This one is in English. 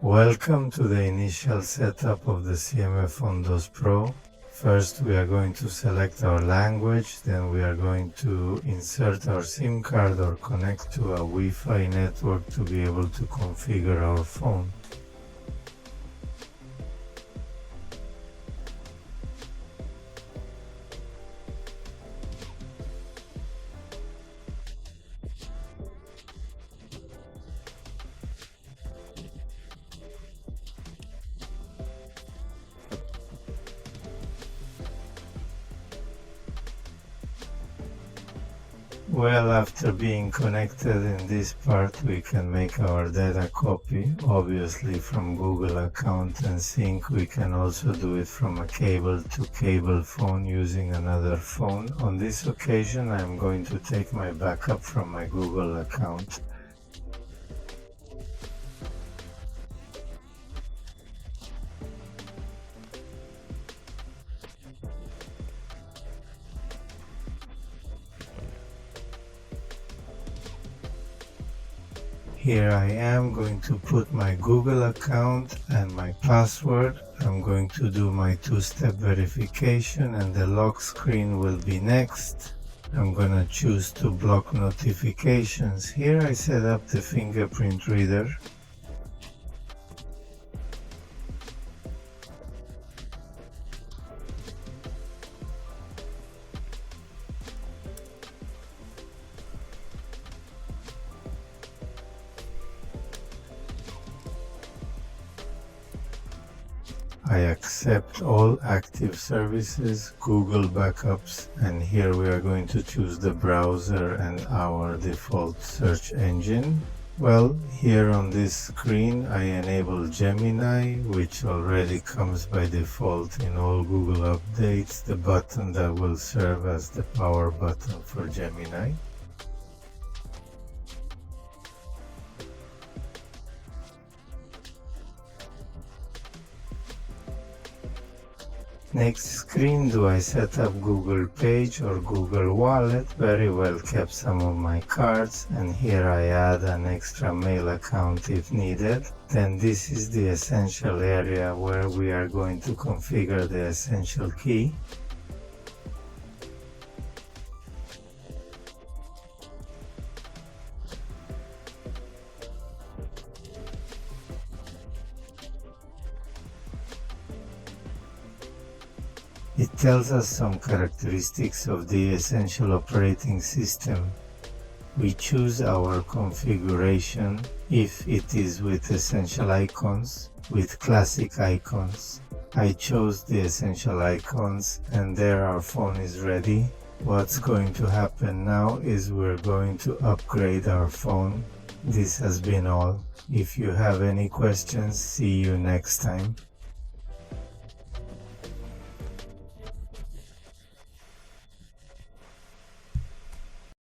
Welcome to the initial setup of the CMF Windows Pro. First we are going to select our language, then we are going to insert our SIM card or connect to a Wi-Fi network to be able to configure our phone. Well, after being connected in this part, we can make our data copy, obviously from Google account and sync. We can also do it from a cable to cable phone using another phone. On this occasion, I'm going to take my backup from my Google account. Here I am going to put my Google account and my password. I'm going to do my two-step verification and the lock screen will be next. I'm going to choose to block notifications. Here I set up the fingerprint reader. I accept all active services, Google backups, and here we are going to choose the browser and our default search engine. Well, here on this screen I enable Gemini, which already comes by default in all Google updates, the button that will serve as the power button for Gemini. Next screen, do I set up Google Page or Google Wallet? Very well, kept some of my cards, and here I add an extra mail account if needed. Then this is the essential area where we are going to configure the essential key. It tells us some characteristics of the essential operating system. We choose our configuration, if it is with essential icons, with classic icons. I chose the essential icons and there our phone is ready. What's going to happen now is we're going to upgrade our phone. This has been all. If you have any questions, see you next time.